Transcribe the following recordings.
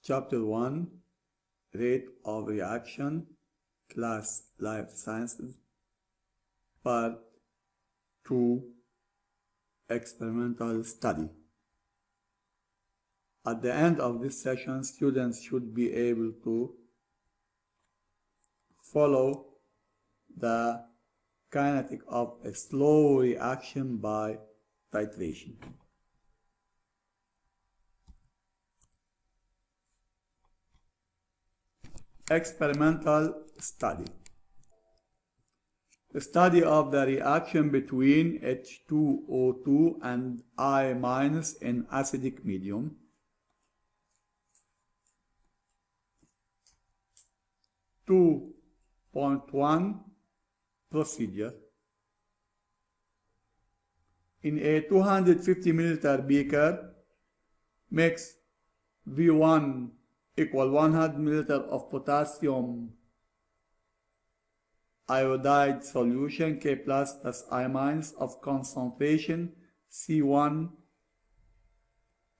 Chapter 1, Rate of Reaction, Class Life Sciences, Part 2, Experimental Study. At the end of this session, students should be able to follow the kinetic of a slow reaction by titration. Experimental study. The study of the reaction between H2O2 and I- in acidic medium. (2.1) Procedure. In a 250 milliliter beaker, mix V1 equal 100 milliliter of potassium iodide solution K plus I minus of concentration C1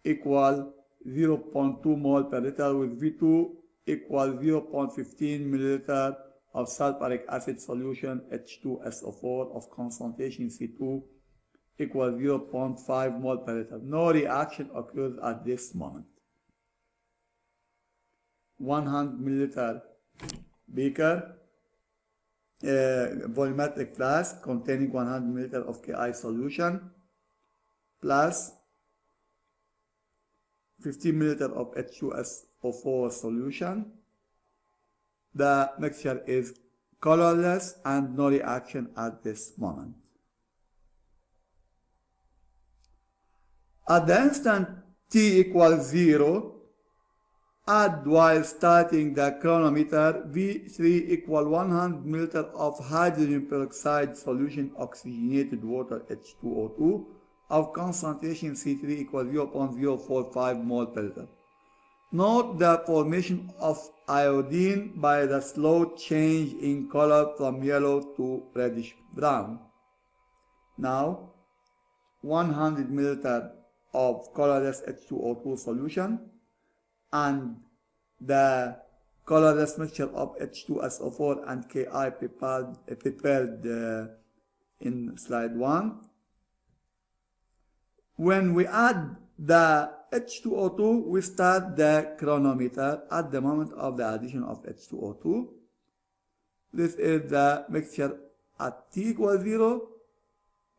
equal 0.2 mole per liter with V2 equal 0.15 milliliter of sulfuric acid solution H2SO4 of concentration C2 equal 0.5 mole per liter. No reaction occurs at this moment. 100 milliliter beaker, volumetric flask containing 100 milliliter of Ki solution plus 50 milliliter of H2SO4 solution. The mixture is colorless and no reaction at this moment. At the instant t equals 0, add while starting the chronometer V3 equal 100 milliliter of hydrogen peroxide solution oxygenated water H2O2 of concentration C3 equal 0.045 mole per liter. Note the formation of iodine by the slow change in color from yellow to reddish brown. Now 100 milliliter of colorless H2O2 solution and the colorless mixture of H2SO4 and Ki prepared in slide 1. When we add the H2O2, we start the chronometer at the moment of the addition of H2O2. This is the mixture at t equals 0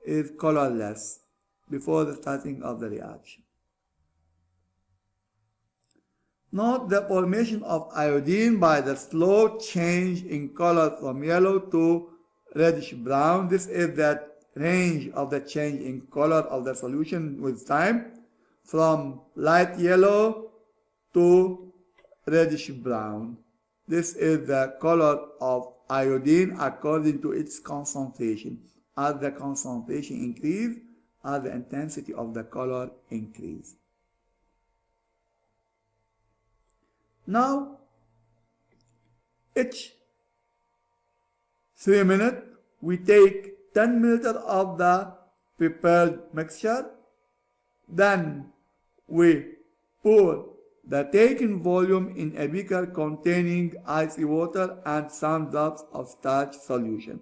is colorless before the starting of the reaction. Note the formation of iodine by the slow change in color from yellow to reddish brown. This is the range of the change in color of the solution with time, from light yellow to reddish brown. This is the color of iodine according to its concentration. As the concentration increases, as the intensity of the color increases. Now, each 3 minutes, we take 10 milliliter of the prepared mixture. Then we pour the taken volume in a beaker containing icy water and some drops of starch solution.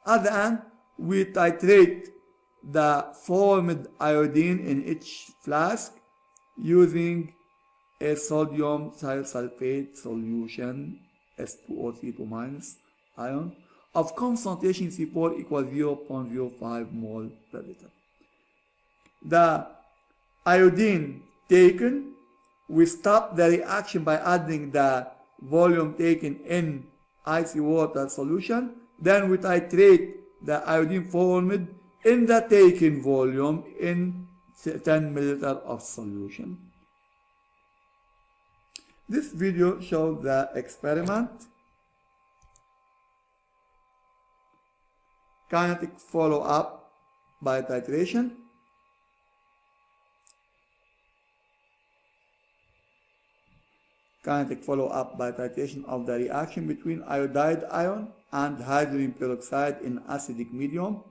At the end, we titrate the formed iodine in each flask using a sodium thiosulfate solution S2O3 ion of concentration C4 equals 0.05 mole per liter. The iodine taken, we stop the reaction by adding the volume taken in icy water solution. Then we titrate the iodine formed in the taken volume in 10 milliliter of solution. This video shows the experiment. Kinetic follow-up by titration. Kinetic follow-up by titration of the reaction between iodide ion and hydrogen peroxide in acidic medium.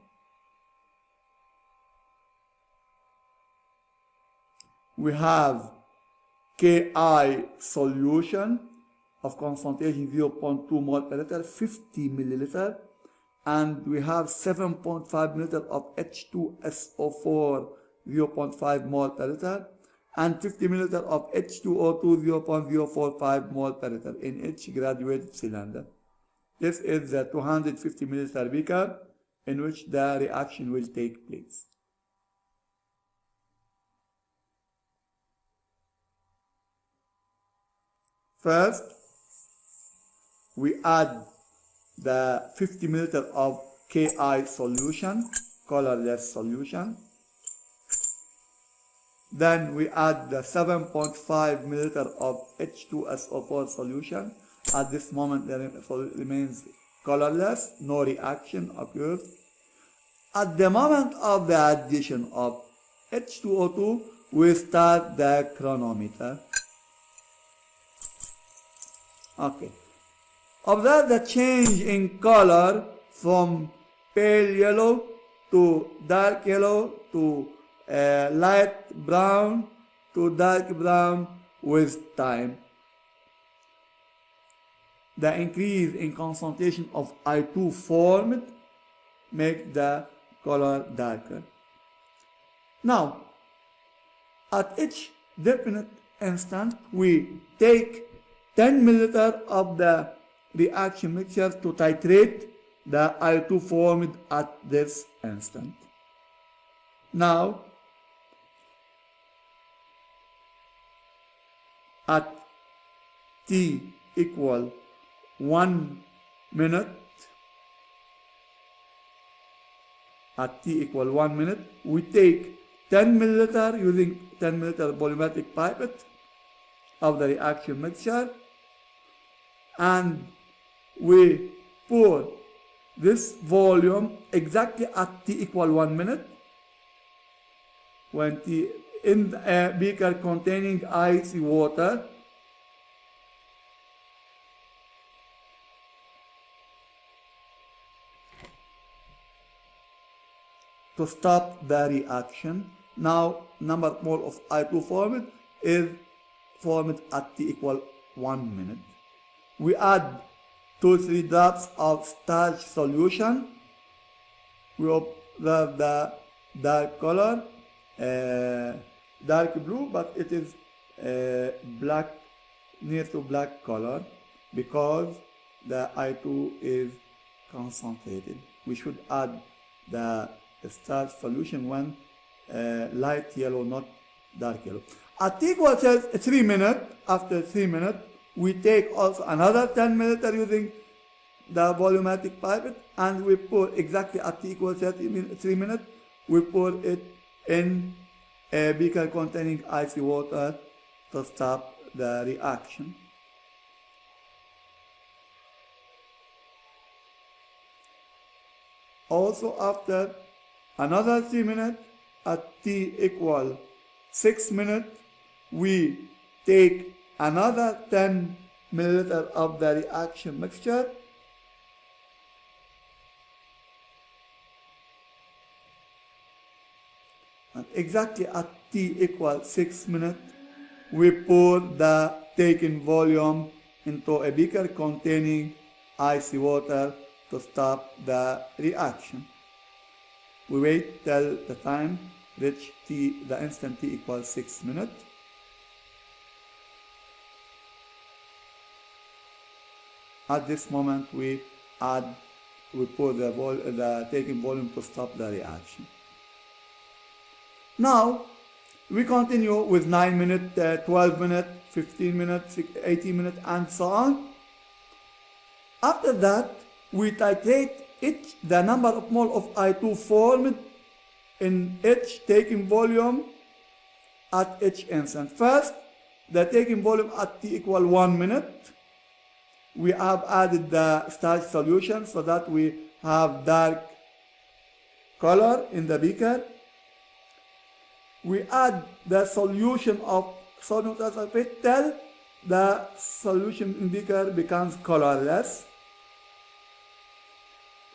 We have Ki solution of concentration 0.2 mole per liter, 50 milliliter, and we have 7.5 milliliter of H2SO4, 0.5 mole per liter, and 50 milliliter of H2O2, 0.045 mole per liter in each graduated cylinder. This is the 250 milliliter beaker in which the reaction will take place. First, we add the 50 milliliter of Ki solution, colorless solution. Then we add the 7.5 milliliter of H2SO4 solution. At this moment, it remains colorless, no reaction occurs. At the moment of the addition of H2O2, we start the chronometer. Okay. Observe the change in color from pale yellow to dark yellow to light brown to dark brown with time. The increase in concentration of I2 formed makes the color darker. Now, at each definite instant, we take 10 milliliter of the reaction mixture to titrate the I2 formed at this instant. Now, at t equal 1 minute, we take 10 milliliter using 10 milliliter volumetric pipette of the reaction mixture, and we pour this volume exactly at t equal 1 minute when t in a beaker containing icy water. To stop the reaction. Now, number of mole of I2 formed is formed at t equal 1 minute. We add 2-3 drops of starch solution. We observe the dark color, dark blue, but it is black, near to black color, because the I2 is concentrated. We should add the starch solution when light yellow, not dark yellow. At t equals 3 minutes, after 3 minutes, we take also another 10 milliliter using the volumetric pipette, and we pour exactly at t equals 3 minutes, we pour it in a beaker containing icy water to stop the reaction. Also, after another 3 minutes, at t equal 6 minutes, we take another 10 milliliter of the reaction mixture, and exactly at t equals 6 minutes, we pour the taken volume into a beaker containing icy water to stop the reaction. We wait till the time reach t, the instant t equals 6 minutes. At this moment, we pour the taken volume to stop the reaction. Now, we continue with 9 minutes, 12 minutes, 15 minutes, 18 minutes, and so on. After that, we titrate the number of mole of I2 formed in each taken volume at each instant. First, the taken volume at t equal 1 minute. We have added the starch solution so that we have dark color in the beaker. We add the solution of sodium sulfate till the solution in beaker becomes colorless.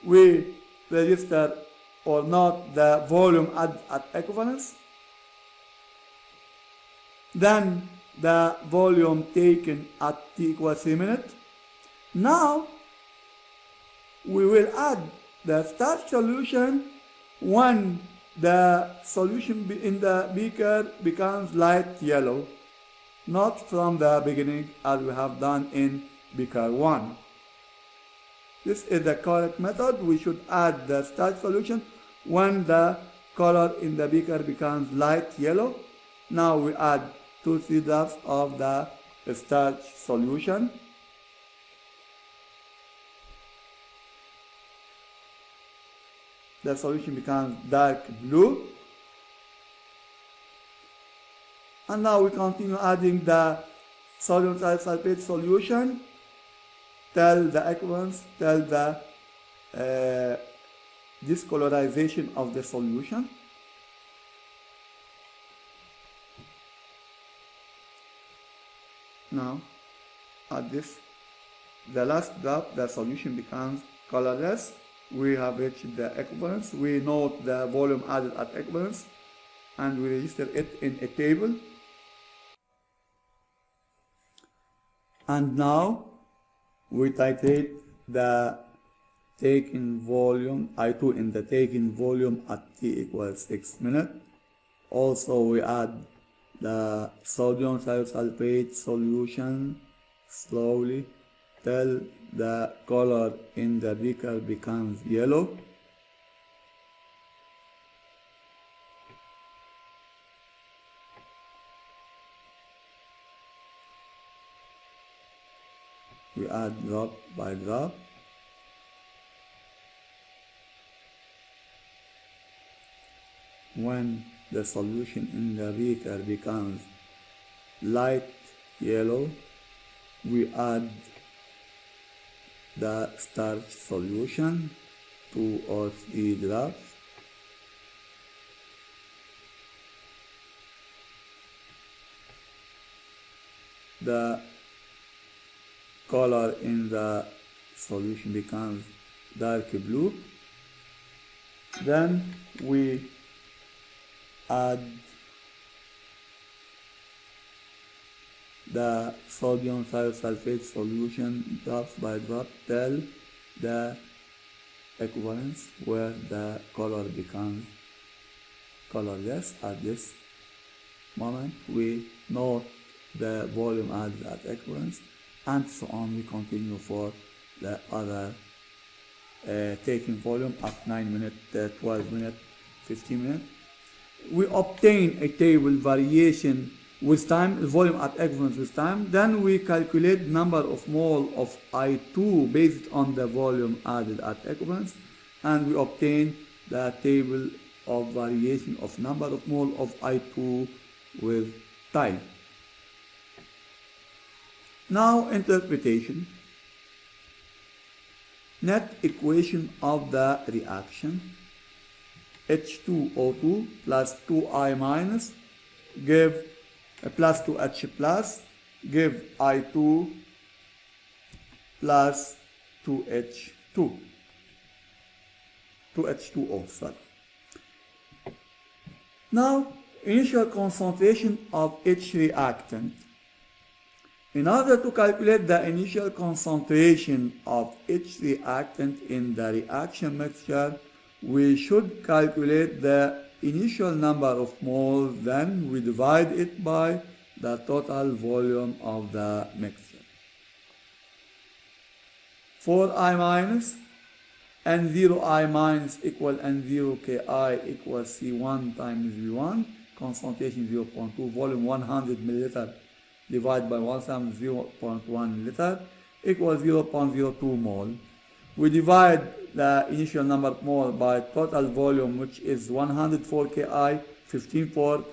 We register or not the volume at equivalence. Then the volume taken at t equals 3 minutes. Now we will add the starch solution when the solution in the beaker becomes light yellow, not from the beginning as we have done in beaker 1. This is the correct method. We should add the starch solution when the color in the beaker becomes light yellow. Now we add 2-3 drops of the starch solution. The solution becomes dark blue. And now we continue adding the sodium thiosulfate solution till the equivalence, till the discolorization of the solution. Now at this, the last drop, the solution becomes colorless. We have reached the equivalence. We note the volume added at equivalence and we register it in a table. And now we titrate the taken volume, I2 in the taken volume at t equals 6 minutes. Also we add the sodium thiosulfate solution slowly till the color in the beaker becomes yellow. We add drop by drop. When the solution in the beaker becomes light yellow, we add the starch solution, 2 or 3 drops. The color in the solution becomes dark blue. Then we add the sodium thiosulfate solution drops by drop till the equivalence where the color becomes colorless. At this moment we note the volume added at equivalence, and so on. We continue for the other taking volume at 9 minutes, 12 minutes, 15 minutes. We obtain a table variation with time, volume at equivalence with time. Then we calculate number of mole of I2 based on the volume added at equivalence, and we obtain the table of variation of number of mole of I2 with time. Now interpretation. Net equation of the reaction. H2O2 plus 2I minus give plus 2H plus give I2 plus 2H2. 2H2O, sorry. Now, initial concentration of each reactant. In order to calculate the initial concentration of each reactant in the reaction mixture, we should calculate the initial number of moles, then we divide it by the total volume of the mixture. 4I minus N0I minus equal N0Ki equals C1 times V1, concentration 0.2, volume 100 milliliter divided by 1 0.1 liter equals 0.02 mole. We divide the initial number of mole by total volume, which is 104 Ki, 15 for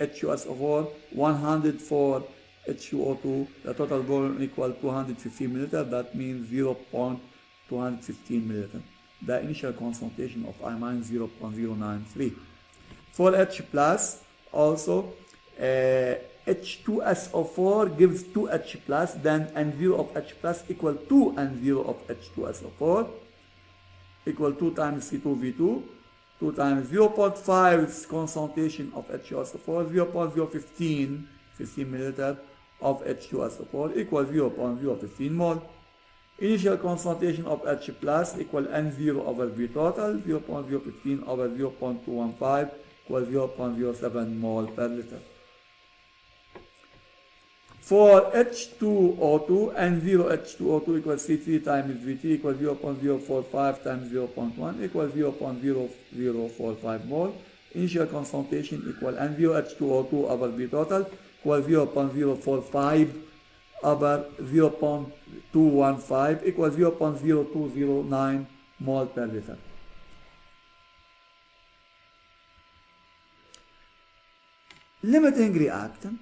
H2SO4, 104 H2O2. The total volume equals 215 milliliter. That means 0.215 milliliter. The initial concentration of I minus 0.093. For H plus, also H2SO4 gives 2H plus, then N0 of H plus equal to N0 of H2SO4 equal 2 times C2V2. 2 times 0.5 is concentration of H2SO4, 0.015 15 milliliter of H2SO4 equals 0.015 mole. Initial concentration of H plus equal N0 over V total, 0.015 over 0.215 equals 0.07 mole per liter. For H2O2, N0 H2O2 equals C3 times Vt equals 0.045 times 0.1 equals 0.0045 mole. Initial concentration equal N0 H2O2 over V total equals 0.045 over 0.215 equals 0.0209 mole per liter. Limiting reactant.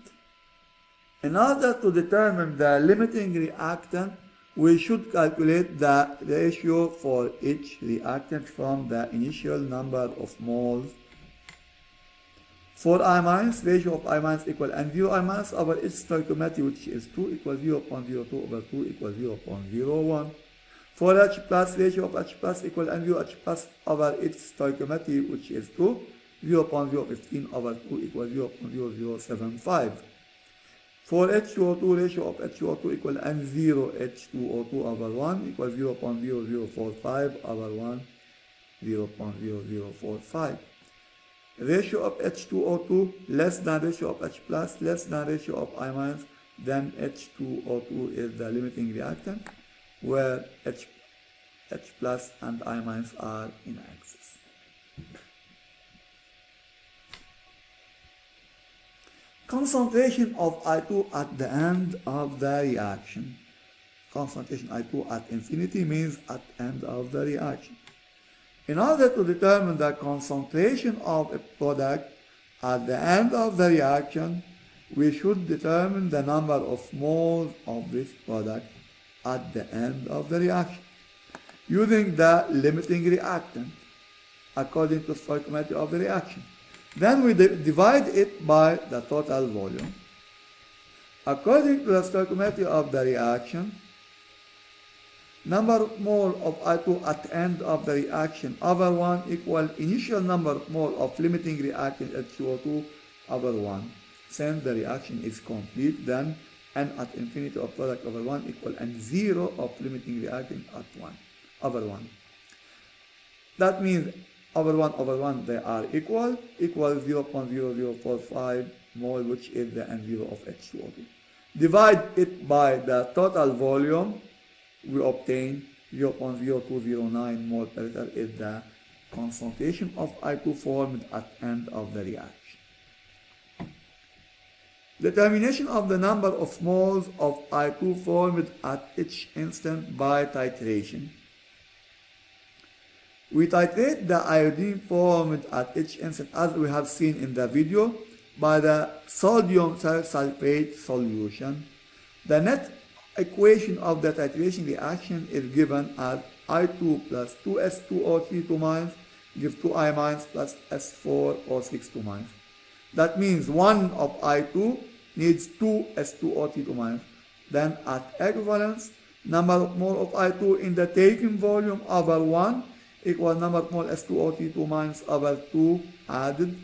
In order to determine the limiting reactant, we should calculate the ratio for each reactant from the initial number of moles. For I minus, ratio of I minus equal N0 I minus over its stoichiometry, which is 2 equals 0.02 over 2 equals 0.01. For H plus, ratio of H plus equal N0 H plus over its stoichiometry, which is 2, 0.015 over 2 equals 0.0075. For H2O2, ratio of H2O2 equal N0 H2O2 over 1 equals 0.0045 over 1, 0.0045. Ratio of H2O2 less than ratio of H plus less than ratio of I minus, then H2O2 is the limiting reactant, where H plus and I minus are in axis. Concentration of I2 at the end of the reaction. Concentration I2 at infinity means at the end of the reaction. In order to determine the concentration of a product at the end of the reaction, we should determine the number of moles of this product at the end of the reaction using the limiting reactant according to stoichiometry of the reaction. Then we divide it by the total volume. According to the stoichiometry of the reaction, number of mole of I2 at the end of the reaction over 1 equal initial number of mole of limiting reactant H2O2 over 1. Since the reaction is complete, then N at infinity of product over 1 equal N0 of limiting reactant at 1 over 1. That means over 1 they are equal 0.0045 mole, which is the N0 of H2O2. Divide it by the total volume, we obtain 0.0209 mole per liter is the concentration of I2 formed at the end of the reaction. Determination of the number of moles of I2 formed at each instant by titration. We titrate the iodine formed at each instant, as we have seen in the video, by the sodium sulfate solution. The net equation of the titration reaction is given as I2 plus 2S2O3 2 minus gives 2I minus plus S4O6 2 minus. That means 1 of I2 needs 2S2O3 2 minus. Then at equivalence, number of mole of I2 in the taken volume over 1 equal number of mole S2O3 2 minus over 2 added.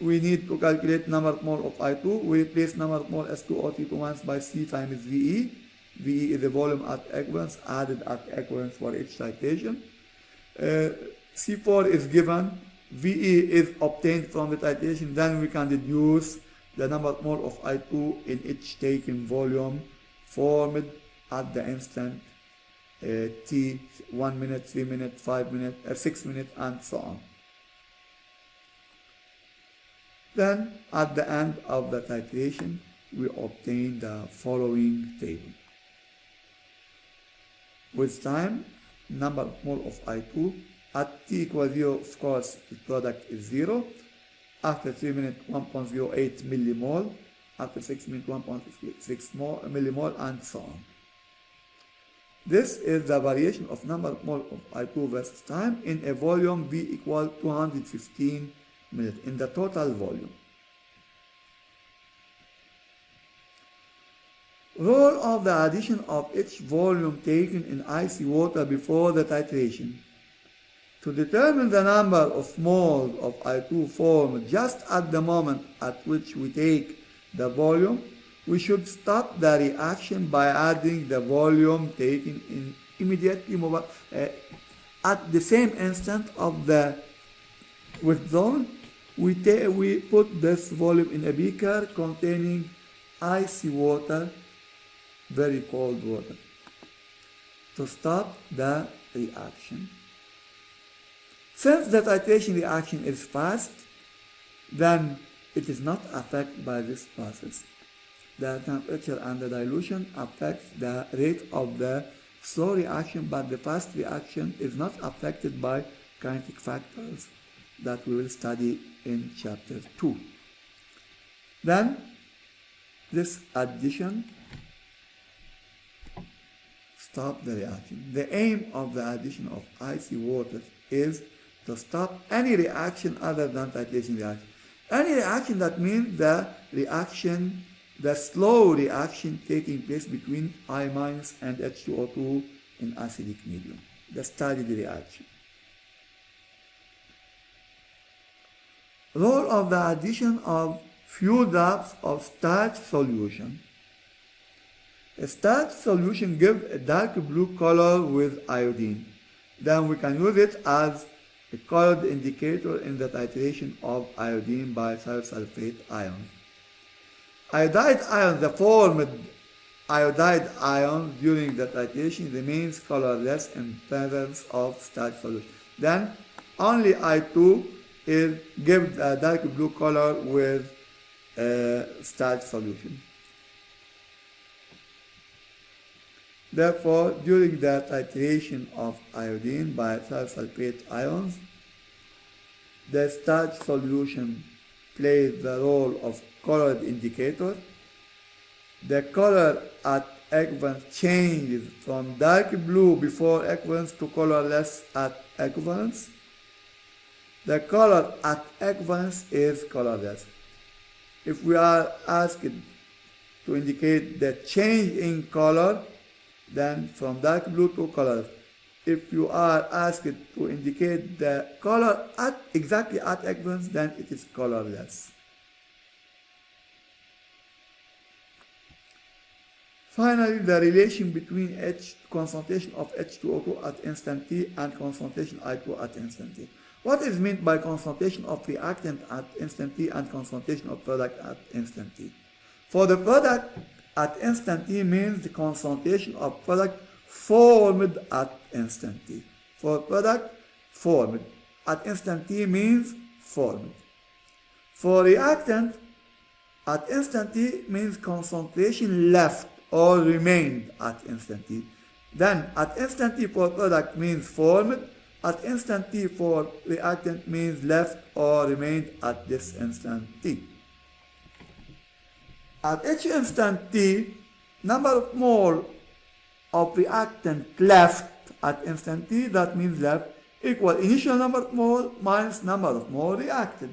We need to calculate number of mole of I2. We replace number of mole S2O3 2 minus by C times VE. VE is the volume at equivalence added at equivalence for each titration. C4 is given. VE is obtained from the titration. Then we can deduce the number of mole of I2 in each taken volume formed at the instant T, 1 minute, 3 minutes, 5 minutes, 6 minutes, and so on. Then, at the end of the titration, we obtain the following table. With time, number of mole of I2 at T equals 0, of course, the product is 0. After 3 minutes, 1.08 millimole. After 6 minutes, 1.6 millimole, and so on. This is the variation of number of mole of I2 versus time in a volume V equal 215 milliliters in the total volume. Role of the addition of each volume taken in icy water before the titration. To determine the number of moles of I2 formed just at the moment at which we take the volume, we should stop the reaction by adding the volume taken in immediately at the same instant of the withdrawal. We put this volume in a beaker containing icy water, very cold water, to stop the reaction. Since the titration reaction is fast, then it is not affected by this process. The temperature and the dilution affects the rate of the slow reaction, but the fast reaction is not affected by kinetic factors that we will study in chapter 2. Then this addition stops the reaction. The aim of the addition of icy water is to stop any reaction other than titration reaction. Any reaction, that means the reaction, the slow reaction taking place between I- and H2O2 in acidic medium, the studied reaction. Role of the addition of few drops of starch solution. A starch solution gives a dark blue color with iodine. Then we can use it as a colored indicator in the titration of iodine by sulfate ions. Iodide ions, the formed iodide ions during the titration remains colorless in presence of starch solution. Then only I2 gives a dark blue color with starch solution. Therefore, during the titration of iodine by sulfate ions, the starch solution plays the role of colored indicator. The color at equivalence changes from dark blue before equivalence to colorless at equivalence. The color at equivalence is colorless. If we are asked to indicate the change in color, then from dark blue to colorless. If you are asked to indicate the color exactly at equivalence, then it is colorless. Finally, the relation between concentration of H2O2 at instant T and concentration I2 at instant T. What is meant by concentration of reactant at instant T and concentration of product at instant T? For the product at instant T means the concentration of product formed at instant T. For product formed at instant T means formed. For reactant at instant T means concentration left or remained at instant T. Then at instant T for product means formed. At instant T for reactant means left or remained at this instant T. At each instant T, number of mole of reactant left at instant T, that means left, equal initial number of mole minus number of mole reacted.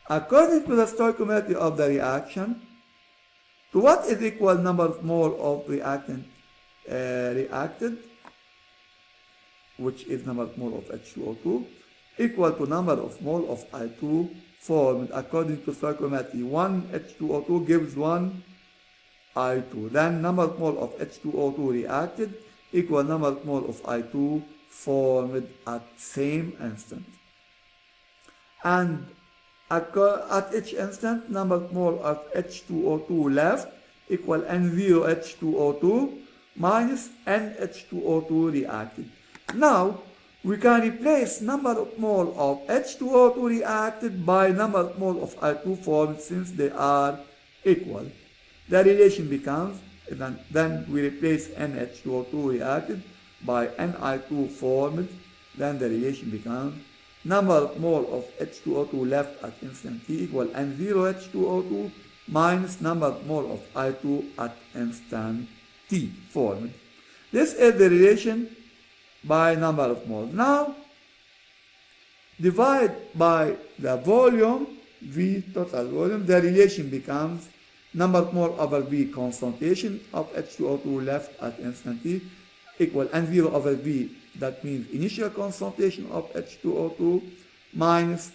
According to the stoichiometry of the reaction, to what is equal number of mole of reactant reacted, which is number of mole of H2O2, equal to number of mole of I2 formed according to stoichiometry. 1 H2O2 gives 1 I2. Then number of mole of H2O2 reacted equal number of mole of I2 formed at same instant. And at each instant, number of mole of H2O2 left equal N0 H2O2 minus NH2O2 reacted. Now, we can replace number of mole of H2O2 reacted by number of mole of I2 formed since they are equal. The relation becomes, then we replace NH2O2 reacted by NI2 formed, then the relation becomes number of mole of H2O2 left at instant T equal N0 H2O2 minus number of mole of I2 at instant T formed. This is the relation by number of moles. Now, divide by the volume, V total volume, the relation becomes number of mole over V concentration of H2O2 left at instant T equal N0 over V, that means initial concentration of H2O2, minus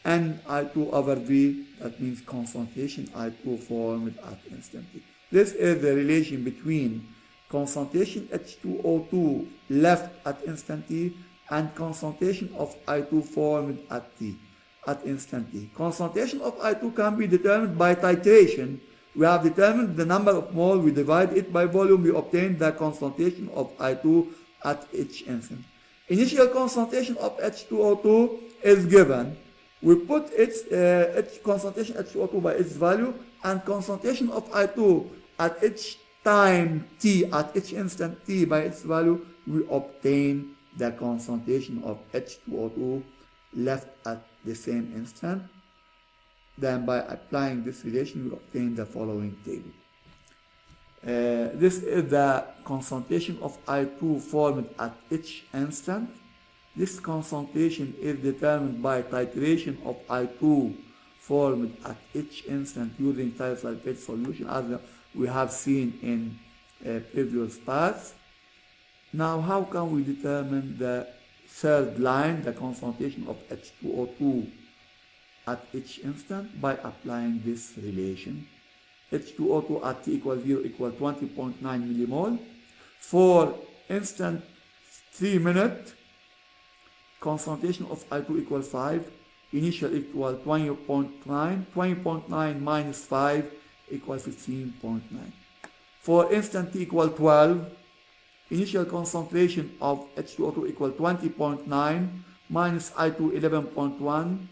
Ni2 over V, that means concentration I2 formed at instant T. This is the relation between concentration H2O2 left at instant T and concentration of I2 formed at instant T. Concentration of I2 can be determined by titration. We have determined the number of moles, we divide it by volume, we obtain the concentration of I2 at each instant. Initial concentration of H2O2 is given. We put its concentration H2O2 by its value, and concentration of I2 at each time t, at each instant t by its value, we obtain the concentration of H2O2 left at the same instant. Then by applying this relation, we obtain the following table. This is the concentration of I2 formed at each instant. This concentration is determined by titration of I2 formed at each instant using thiosulfate solution, as we have seen in previous parts. Now, how can we determine the third line, the concentration of H2O2 at each instant? By applying this relation. H2O2 at T equals 0 equals 20.9 millimole. For instant 3 minutes, concentration of I2 equals 5. Initial equal 20.9. 20.9 minus 5 equals 15.9. For instant T equal 12, initial concentration of H2O2 equal 20.9 minus I2 11.1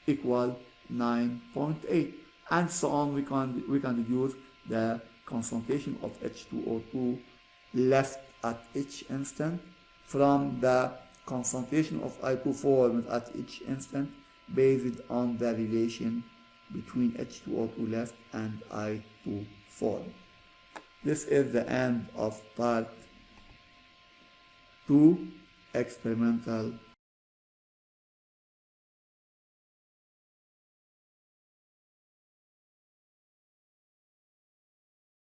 equal 9.8, and so on. We can deduce the concentration of H2O2 left at each instant from the concentration of I2 formed at each instant based on the relation between H2O2 left and I2 formed. This is the end of part 2, experimental